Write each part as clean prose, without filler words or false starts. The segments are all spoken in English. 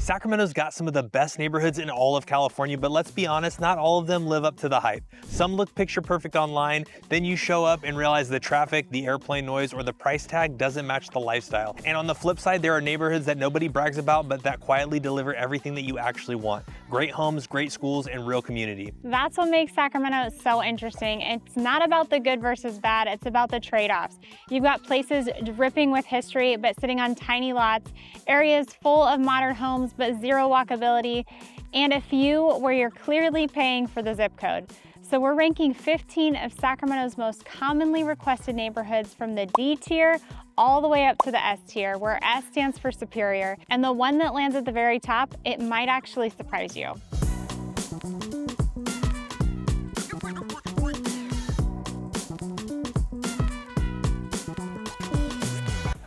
Sacramento's got some of the best neighborhoods in all of California, but let's be honest, not all of them live up to the hype. Some look picture perfect online, then you show up and realize the traffic, the airplane noise, or the price tag doesn't match the lifestyle. And on the flip side, there are neighborhoods that nobody brags about, but that quietly deliver everything that you actually want. Great homes, great schools, and real community. That's what makes Sacramento so interesting. It's not about the good versus bad, it's about the trade-offs. You've got places dripping with history, but sitting on tiny lots, areas full of modern homes, but zero walkability, and a few where you're clearly paying for the zip code. So we're ranking 15 of Sacramento's most commonly requested neighborhoods from the D tier all the way up to the S tier, where S stands for superior. And the one that lands at the very top, it might actually surprise you.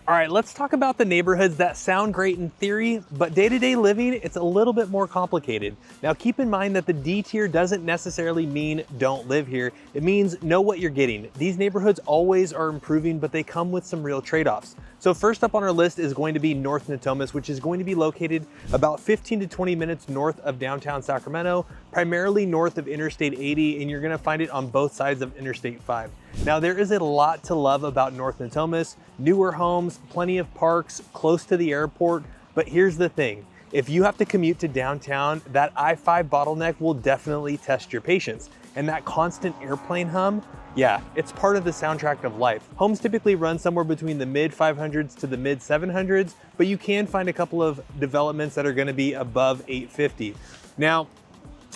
All right, let's talk about the neighborhoods that sound great in theory, but day-to-day living, it's a little bit more complicated. Now keep in mind that the D tier doesn't necessarily mean don't live here. It means know what you're getting. These neighborhoods always are improving, but they come with some real trade-offs. So first up on our list is going to be North Natomas, which is going to be located about 15 to 20 minutes north of downtown Sacramento, primarily north of Interstate 80, and you're gonna find it on both sides of Interstate 5. Now there is a lot to love about North Natomas, newer homes, plenty of parks, close to the airport, but here's the thing. If you have to commute to downtown, that I-5 bottleneck will definitely test your patience. And that constant airplane hum, yeah, it's part of the soundtrack of life. Homes typically run somewhere between the mid 500s to the mid 700s, but you can find a couple of developments that are gonna be above 850. Now,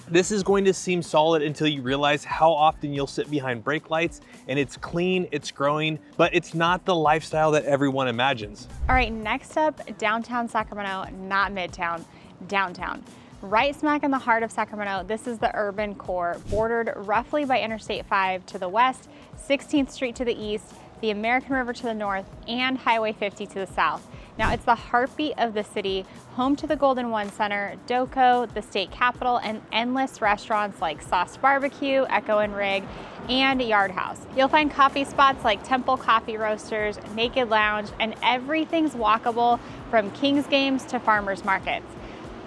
this is going to seem solid until you realize how often you'll sit behind brake lights, and it's clean, it's growing, but it's not the lifestyle that everyone imagines. All right, next up, downtown Sacramento, not Midtown, downtown. Right smack in the heart of Sacramento, this is the urban core, bordered roughly by Interstate 5 to the west, 16th Street to the east, the American River to the north, and Highway 50 to the south. Now, it's the heartbeat of the city, home to the Golden One Center, Doco, the state capitol, and endless restaurants like Sauce Barbecue, Echo and Rig, and Yard House. You'll find coffee spots like Temple Coffee Roasters, Naked Lounge, and everything's walkable from Kings games to farmers markets.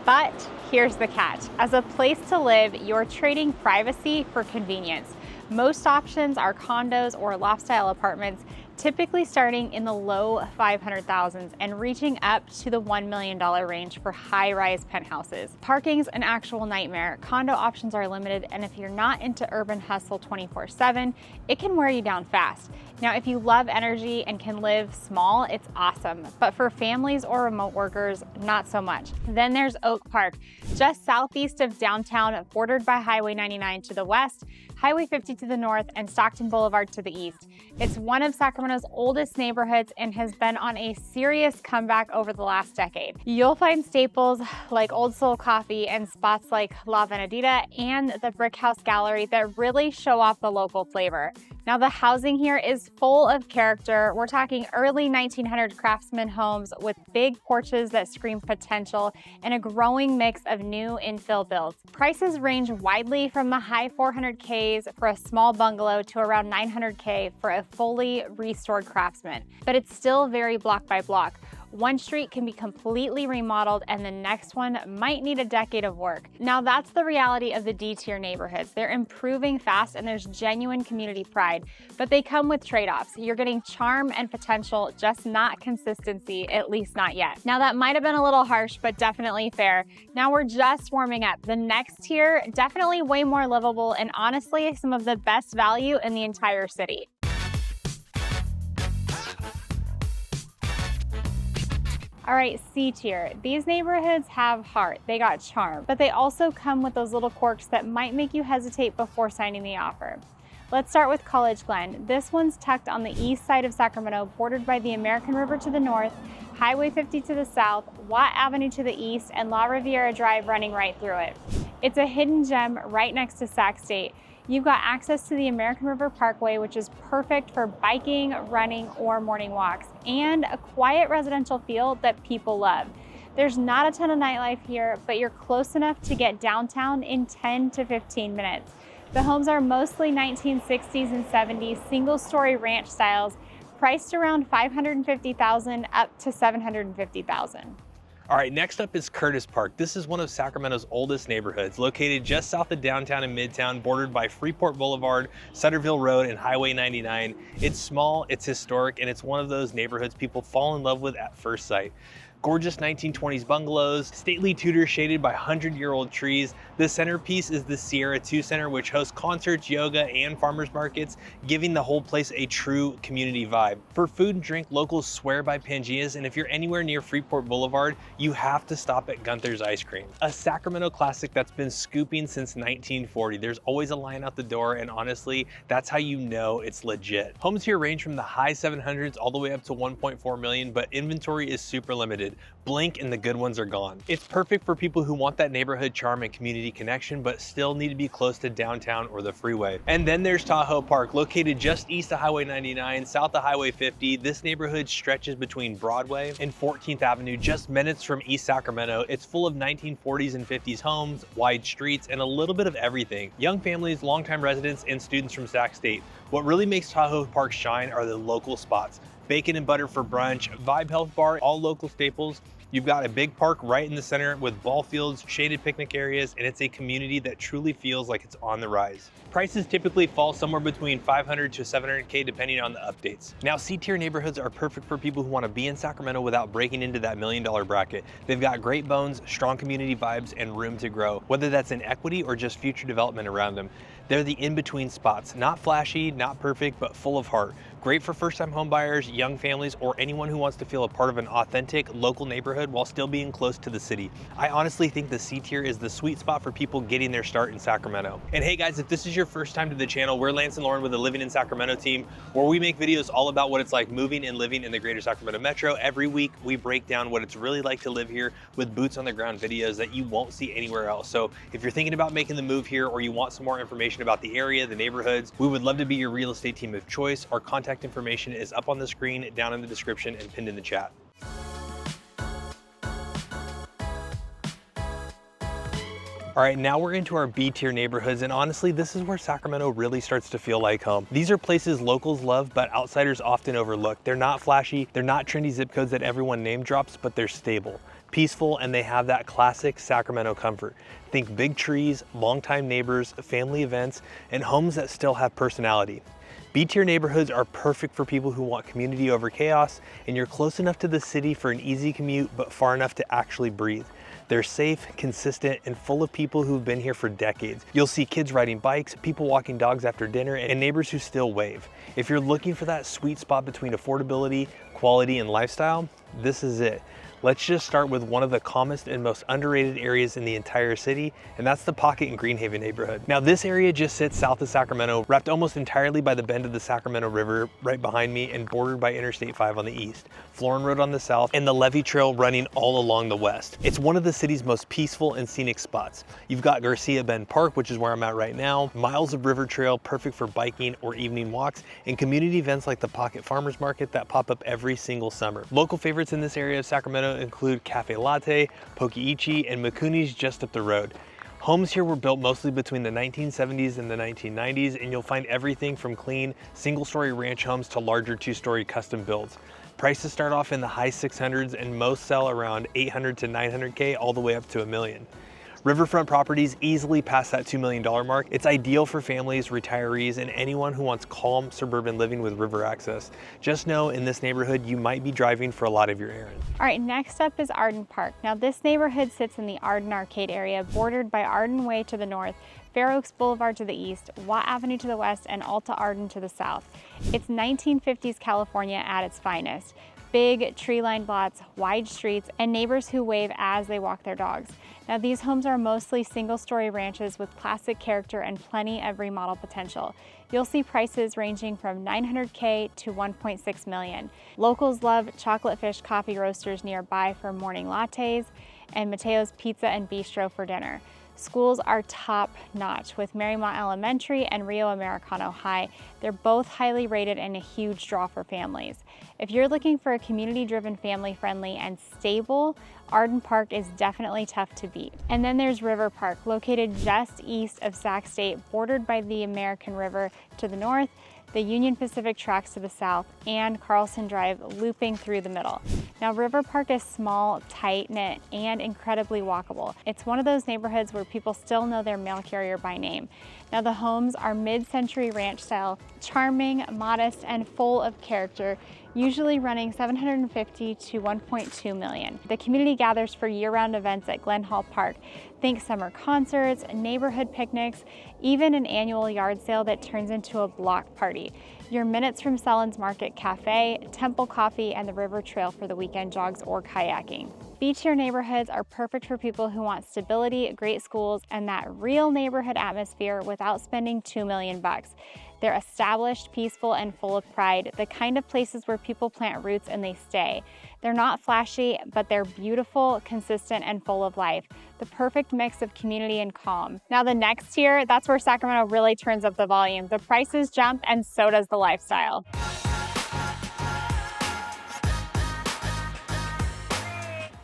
But here's the catch. As a place to live, you're trading privacy for convenience. Most options are condos or loft-style apartments, typically starting in the low 500,000s and reaching up to the $1 million range for high-rise penthouses. Parking's an actual nightmare. Condo options are limited, and if you're not into urban hustle 24/7, it can wear you down fast. Now, if you love energy and can live small, it's awesome. But for families or remote workers, not so much. Then there's Oak Park, just southeast of downtown, bordered by Highway 99 to the west, Highway 50 to the north, and Stockton Boulevard to the east. It's one of Sacramento's oldest neighborhoods and has been on a serious comeback over the last decade. You'll find staples like Old Soul Coffee and spots like La Venadita and the Brick House Gallery that really show off the local flavor. Now, the housing here is full of character. We're talking early 1900 craftsman homes with big porches that scream potential and a growing mix of new infill builds. Prices range widely from the high 400Ks for a small bungalow to around 900K for a fully restored craftsman, but it's still very block by block. One street can be completely remodeled and the next one might need a decade of work. Now, that's the reality of the D-tier neighborhoods. They're improving fast and there's genuine community pride, but they come with trade-offs. You're getting charm and potential, just not consistency, at least not yet. Now, that might have been a little harsh, but definitely fair. Now we're just warming up. The next tier, definitely way more livable and honestly some of the best value in the entire city. All right, C tier. These neighborhoods have heart, they got charm, but they also come with those little quirks that might make you hesitate before signing the offer. Let's start with College Glen. This one's tucked on the east side of Sacramento, bordered by the American River to the north, Highway 50 to the south, Watt Avenue to the east, and La Riviera Drive running right through it. It's a hidden gem right next to Sac State. You've got access to the American River Parkway, which is perfect for biking, running, or morning walks, and a quiet residential feel that people love. There's not a ton of nightlife here, but you're close enough to get downtown in 10 to 15 minutes. The homes are mostly 1960s and 70s single-story ranch styles, priced around $550,000 up to $750,000. All right, next up is Curtis Park. This is one of Sacramento's oldest neighborhoods, located just south of downtown and Midtown, bordered by Freeport Boulevard, Sutterville Road, and Highway 99. It's small, it's historic, and it's one of those neighborhoods people fall in love with at first sight. Gorgeous 1920s bungalows, stately Tudor shaded by 100-year-old trees. The centerpiece is the Sierra 2 Center, which hosts concerts, yoga, and farmers markets, giving the whole place a true community vibe. For food and drink, locals swear by Pangea's, and if you're anywhere near Freeport Boulevard, you have to stop at Gunther's Ice Cream, a Sacramento classic that's been scooping since 1940. There's always a line out the door, and honestly, that's how you know it's legit. Homes here range from the high 700s all the way up to 1.4 million, but inventory is super limited. Blink and the good ones are gone. It's perfect for people who want that neighborhood charm and community connection, but still need to be close to downtown or the freeway. And then there's Tahoe Park, located just east of Highway 99, south of Highway 50. This neighborhood stretches between Broadway and 14th Avenue, just minutes from East Sacramento. It's full of 1940s and 50s homes, wide streets, and a little bit of everything. Young families, longtime residents, and students from Sac State. What really makes Tahoe Park shine are the local spots. Bacon and butter for brunch, Vibe Health Bar, all local staples. You've got a big park right in the center with ball fields, shaded picnic areas, and it's a community that truly feels like it's on the rise. Prices typically fall somewhere between $500 to $700K depending on the updates. Now, C-tier neighborhoods are perfect for people who want to be in Sacramento without breaking into that $1 million bracket. They've got great bones, strong community vibes, and room to grow, whether that's in equity or just future development around them. They're the in-between spots, not flashy, not perfect, but full of heart. Great for first-time home buyers, young families, or anyone who wants to feel a part of an authentic local neighborhood while still being close to the city. I honestly think the C-tier is the sweet spot for people getting their start in Sacramento. And hey guys, if this is your first time to the channel, we're Lance and Lauren with the Living in Sacramento team, where we make videos all about what it's like moving and living in the greater Sacramento metro. Every week, we break down what it's really like to live here with boots on the ground videos that you won't see anywhere else. So if you're thinking about making the move here, or you want some more information about the area, the neighborhoods, we would love to be your real estate team of choice. Our contact information is up on the screen, down in the description, and pinned in the chat. All right, now we're into our B-tier neighborhoods, and honestly, this is where Sacramento really starts to feel like home. These are places locals love, but outsiders often overlook. They're not flashy, they're not trendy zip codes that everyone name drops, but they're stable, peaceful, and they have that classic Sacramento comfort. Think big trees, longtime neighbors, family events, and homes that still have personality. B-tier neighborhoods are perfect for people who want community over chaos, and you're close enough to the city for an easy commute, but far enough to actually breathe. They're safe, consistent, and full of people who've been here for decades. You'll see kids riding bikes, people walking dogs after dinner, and neighbors who still wave. If you're looking for that sweet spot between affordability, quality, and lifestyle, this is it. Let's just start with one of the calmest and most underrated areas in the entire city, and that's the Pocket and Greenhaven neighborhood. Now, this area just sits south of Sacramento, wrapped almost entirely by the bend of the Sacramento River right behind me, and bordered by Interstate 5 on the east, Florin Road on the south, and the Levee Trail running all along the west. It's one of the city's most peaceful and scenic spots. You've got Garcia Bend Park, which is where I'm at right now, miles of river trail, perfect for biking or evening walks, and community events like the Pocket Farmers Market that pop up every single summer. Local favorites in this area of Sacramento include Cafe Latte, Pokeichi, and Mikuni's just up the road. Homes here were built mostly between the 1970s and the 1990s, and you'll find everything from clean, single-story ranch homes to larger two-story custom builds. Prices start off in the high 600s, and most sell around 800 to 900K, all the way up to $1 million. Riverfront properties easily pass that $2 million mark. It's ideal for families, retirees, and anyone who wants calm suburban living with river access. Just know in this neighborhood, you might be driving for a lot of your errands. All right, next up is Arden Park. Now this neighborhood sits in the Arden Arcade area, bordered by Arden Way to the north, Fair Oaks Boulevard to the east, Watt Avenue to the west, and Alta Arden to the south. It's 1950s California at its finest. Big tree-lined lots, wide streets, and neighbors who wave as they walk their dogs. Now these homes are mostly single-story ranches with classic character and plenty of remodel potential. You'll see prices ranging from $900K to $1.6 million. Locals love Chocolate Fish coffee roasters nearby for morning lattes, and Mateo's Pizza and Bistro for dinner. Schools are top-notch with Marymount Elementary and Rio Americano High. They're both highly rated and a huge draw for families. If you're looking for a community-driven, family-friendly, and stable, Arden Park is definitely tough to beat. And then there's River Park, located just east of Sac State, bordered by the American River to the north. the Union Pacific tracks to the south, and Carlson Drive looping through the middle. Now, River Park is small, tight-knit, and incredibly walkable. It's one of those neighborhoods where people still know their mail carrier by name. Now, the homes are mid-century ranch style, charming, modest, and full of character, usually running $750,000 to $1.2 million. The community gathers for year-round events at Glen Park. Think summer concerts, neighborhood picnics, even an annual yard sale that turns into a block party. You're minutes from Selland's Market Cafe, Temple Coffee, and the River Trail for the weekend jogs or kayaking. Beachier neighborhoods are perfect for people who want stability, great schools, and that real neighborhood atmosphere without spending $2 million. They're established, peaceful, and full of pride, the kind of places where people plant roots and they stay. They're not flashy, but they're beautiful, consistent, and full of life. The perfect mix of community and calm. Now the next tier, that's where Sacramento really turns up the volume. The prices jump and so does the lifestyle.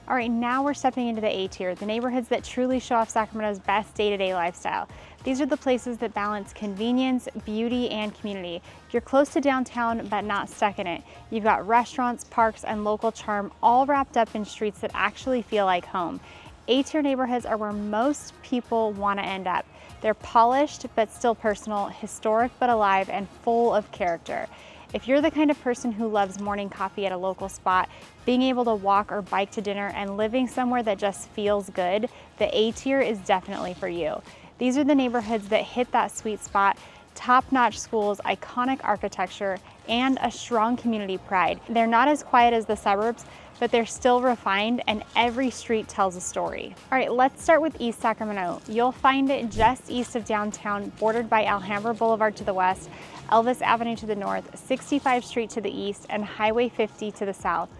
All right, now we're stepping into the A tier, the neighborhoods that truly show off Sacramento's best day-to-day lifestyle. These are the places that balance convenience, beauty, and community. You're close to downtown, but not stuck in it. You've got restaurants, parks, and local charm all wrapped up in streets that actually feel like home. A-tier neighborhoods are where most people want to end up. They're polished, but still personal, historic, but alive, and full of character. If you're the kind of person who loves morning coffee at a local spot, being able to walk or bike to dinner, and living somewhere that just feels good, the A tier is definitely for you. These are the neighborhoods that hit that sweet spot, top-notch schools, iconic architecture, and a strong community pride. They're not as quiet as the suburbs, but they're still refined, and every street tells a story. All right, let's start with East Sacramento. You'll find it just east of downtown, bordered by Alhambra Boulevard to the west, Elvis Avenue to the north, 65th Street to the east, and Highway 50 to the south.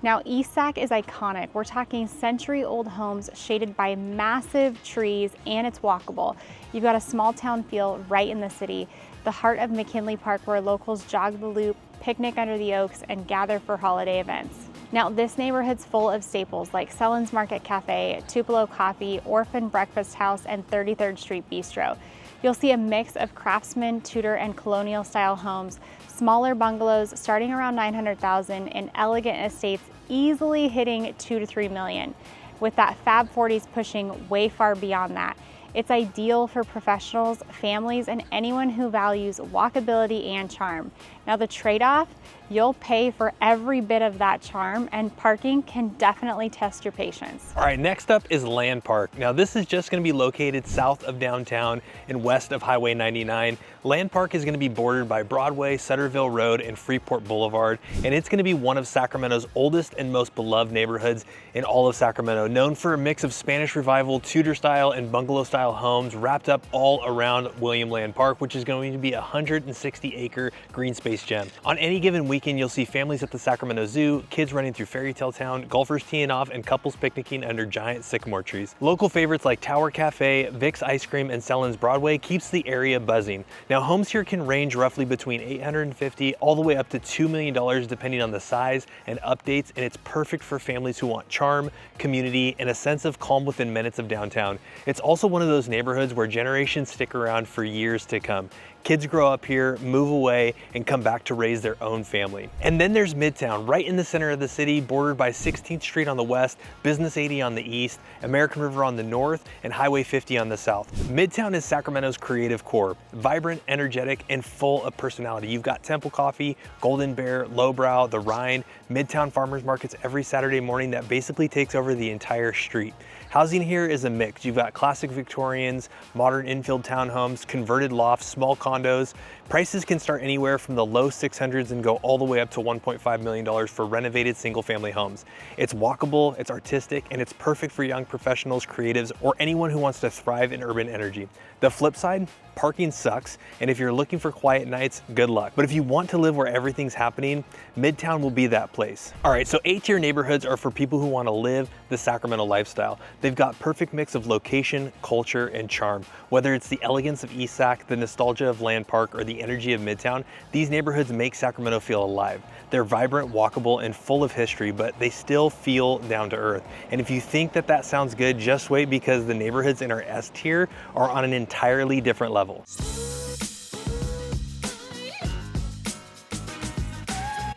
Now, East Sac is iconic. We're talking century-old homes shaded by massive trees, and it's walkable. You've got a small town feel right in the city, the heart of McKinley Park, where locals jog the loop, picnic under the oaks, and gather for holiday events. Now, this neighborhood's full of staples like Selland's Market Cafe, Tupelo Coffee, Orphan Breakfast House, and 33rd Street Bistro. You'll see a mix of craftsman, Tudor, and colonial style homes, smaller bungalows starting around $900,000, and elegant estates easily hitting $2 to $3 million, with that Fab 40s pushing way far beyond that. It's ideal for professionals, families, and anyone who values walkability and charm. Now, the trade-off, you'll pay for every bit of that charm, and parking can definitely test your patience. All right, next up is Land Park. Now, this is just going to be located south of downtown and west of Highway 99. Land Park is going to be bordered by Broadway, Sutterville Road, and Freeport Boulevard, and it's going to be one of Sacramento's oldest and most beloved neighborhoods in all of Sacramento, known for a mix of Spanish Revival, Tudor style, and bungalow style homes wrapped up all around William Land Park, which is going to be a 160-acre green space gem. On any given weekend, you'll see families at the Sacramento Zoo, kids running through Fairy Tale Town, golfers teeing off, and couples picnicking under giant sycamore trees. Local favorites like Tower Cafe, Vic's Ice Cream, and Selland's Broadway keeps the area buzzing. Now, homes here can range roughly between $850,000 all the way up to $2 million depending on the size and updates, and it's perfect for families who want charm, community, and a sense of calm within minutes of downtown. It's also one of those neighborhoods where generations stick around for years to come. Kids grow up here, move away, and come back to raise their own family. And then there's Midtown, right in the center of the city, bordered by 16th Street on the west, Business 80 on the east, American River on the north, and Highway 50 on the south. Midtown is Sacramento's creative core, vibrant, energetic, and full of personality. You've got Temple Coffee, Golden Bear, Lowbrow, The Rind, Midtown farmers markets every Saturday morning that basically takes over the entire street. Housing here is a mix. You've got classic Victorians, modern infill townhomes, converted lofts, small condos. Prices can start anywhere from the low 600s and go all the way up to $1.5 million for renovated single-family homes. It's walkable, it's artistic, and it's perfect for young professionals, creatives, or anyone who wants to thrive in urban energy. The flip side, parking sucks, and if you're looking for quiet nights, good luck. But if you want to live where everything's happening, Midtown will be that place. All right, so A-tier neighborhoods are for people who want to live the Sacramento lifestyle. They've got perfect mix of location, culture, and charm. Whether it's the elegance of East Sac, the nostalgia of Land Park, or the energy of Midtown, these neighborhoods make Sacramento feel alive. They're vibrant, walkable, and full of history, but they still feel down to earth. And if you think that that sounds good, just wait, because the neighborhoods in our S tier are on an entirely different level.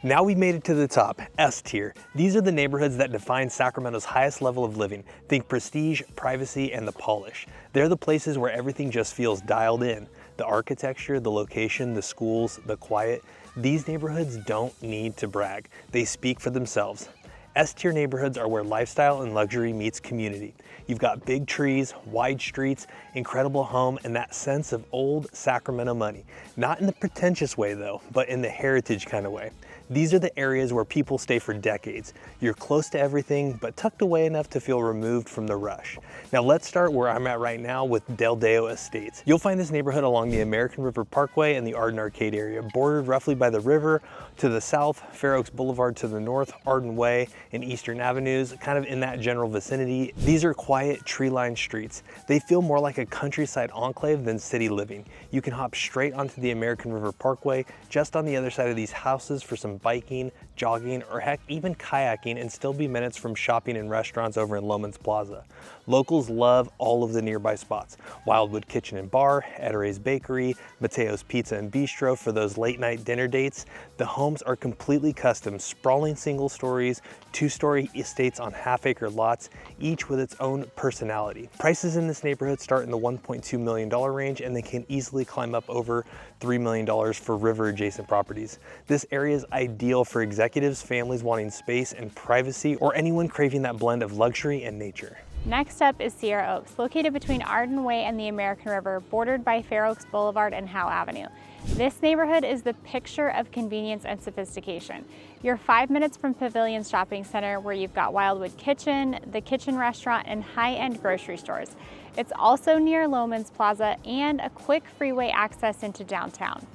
Now we've made it to the top, S tier. These are the neighborhoods that define Sacramento's highest level of living. Think prestige, privacy, and the polish. They're the places where everything just feels dialed in. The architecture, the location, the schools, the quiet. These neighborhoods don't need to brag. They speak for themselves. S-tier neighborhoods are where lifestyle and luxury meets community. You've got big trees, wide streets, incredible home, and that sense of old Sacramento money. Not in the pretentious way though, but in the heritage kind of way. These are the areas where people stay for decades. You're close to everything, but tucked away enough to feel removed from the rush. Now let's start where I'm at right now with Dayo Estates. You'll find this neighborhood along the American River Parkway and the Arden Arcade area, bordered roughly by the river to the south, Fair Oaks Boulevard to the north, Arden Way and Eastern Avenues, kind of in that general vicinity. These are quiet, tree-lined streets. They feel more like a countryside enclave than city living. You can hop straight onto the American River Parkway, just on the other side of these houses for some biking, jogging, or heck, even kayaking, and still be minutes from shopping and restaurants over in Loman's Plaza. Locals love all of the nearby spots. Wildwood Kitchen and Bar, Etere's Bakery, Mateo's Pizza and Bistro for those late night dinner dates. The homes are completely custom, sprawling single stories, two-story estates on half-acre lots, each with its own personality. Prices in this neighborhood start in the $1.2 million range, and they can easily climb up over $3 million for river-adjacent properties. This area is ideal for executives, families wanting space and privacy, or anyone craving that blend of luxury and nature. Next up is Sierra Oaks, located between Arden Way and the American River, bordered by Fair Oaks Boulevard and Howe Avenue. This neighborhood is the picture of convenience and sophistication. You're 5 minutes from Pavilions Shopping Center, where you've got Wildwood Kitchen, the Kitchen Restaurant, and high-end grocery stores. It's also near Loman's Plaza and a quick freeway access into downtown.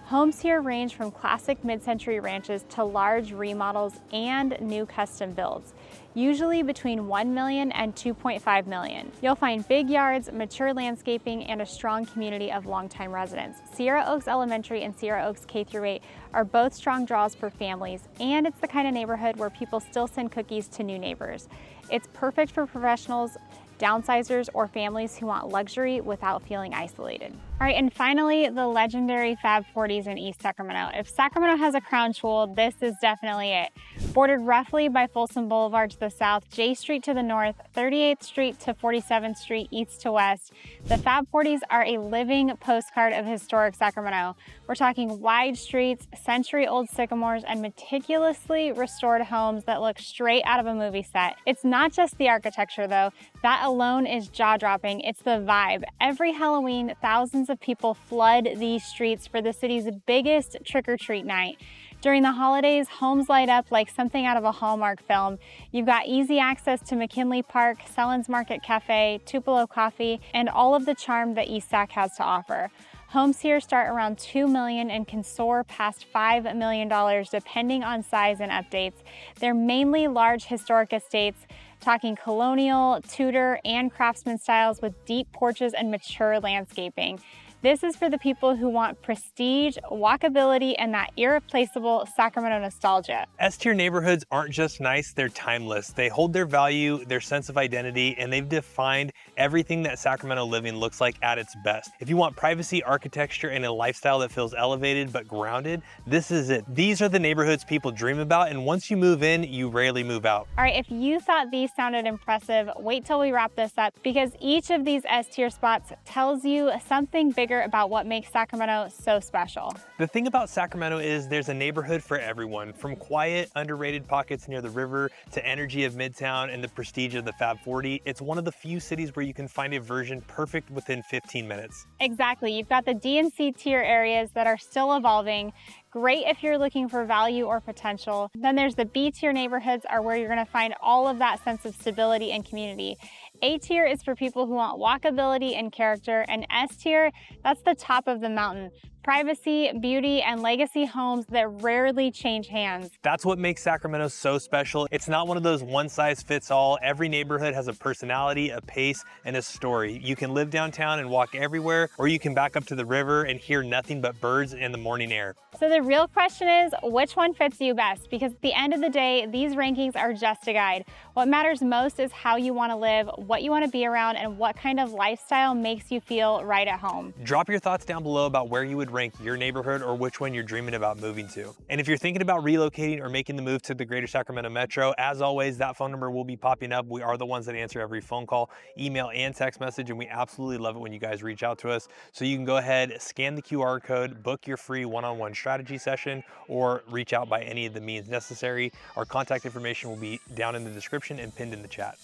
Homes here range from classic mid-century ranches to large remodels and new custom builds, usually between $1 million and $2.5 million. You'll find big yards, mature landscaping, and a strong community of longtime residents. Sierra Oaks Elementary and Sierra Oaks K-8 are both strong draws for families, and it's the kind of neighborhood where people still send cookies to new neighbors. It's perfect for professionals, downsizers, or families who want luxury without feeling isolated. All right, and finally, the legendary Fab 40s in East Sacramento. If Sacramento has a crown jewel, this is definitely it. Bordered roughly by Folsom Boulevard to the south, J Street to the north, 38th Street to 47th Street east to west, the Fab 40s are a living postcard of historic Sacramento. We're talking wide streets, century-old sycamores, and meticulously restored homes that look straight out of a movie set. It's not just the architecture, though. That alone is jaw-dropping. It's the vibe. Every Halloween, thousands of people flood these streets for the city's biggest trick-or-treat night. During the holidays, homes light up like something out of a Hallmark film. You've got easy access to McKinley Park, Sellen's Market Cafe, Tupelo Coffee, and all of the charm that East Sac has to offer. Homes here start around $2 million and can soar past $5 million depending on size and updates. They're mainly large historic estates, talking colonial, Tudor, and craftsman styles with deep porches and mature landscaping. This is for the people who want prestige, walkability, and that irreplaceable Sacramento nostalgia. S-tier neighborhoods aren't just nice, they're timeless. They hold their value, their sense of identity, and they've defined everything that Sacramento living looks like at its best. If you want privacy, architecture, and a lifestyle that feels elevated but grounded, this is it. These are the neighborhoods people dream about, and once you move in, you rarely move out. All right, if you thought these sounded impressive, wait till we wrap this up, because each of these S-tier spots tells you something bigger about what makes Sacramento so special. The thing about Sacramento is there's a neighborhood for everyone, from quiet, underrated pockets near the river to energy of Midtown and the prestige of the Fab 40. It's one of the few cities where you can find a version perfect within 15 minutes. Exactly. You've got the D and C tier areas that are still evolving. Great if you're looking for value or potential. Then there's the B tier neighborhoods are where you're going to find all of that sense of stability and community. A tier is for people who want walkability and character, and S tier, that's the top of the mountain. Privacy, beauty, and legacy homes that rarely change hands. That's what makes Sacramento so special. It's not one of those one-size-fits-all. Every neighborhood has a personality, a pace, and a story. You can live downtown and walk everywhere, or you can back up to the river and hear nothing but birds in the morning air. So the real question is, which one fits you best? Because at the end of the day, these rankings are just a guide. What matters most is how you want to live, what you want to be around, and what kind of lifestyle makes you feel right at home. Drop your thoughts down below about where you would rank your neighborhood or which one you're dreaming about moving to. And if you're thinking about relocating or making the move to the greater Sacramento Metro, as always, that phone number will be popping up. We are the ones that answer every phone call, email, and text message, and we absolutely love it when you guys reach out to us. So you can go ahead, scan the QR code, book your free one-on-one strategy session, or reach out by any of the means necessary. Our contact information will be down in the description and pinned in the chat.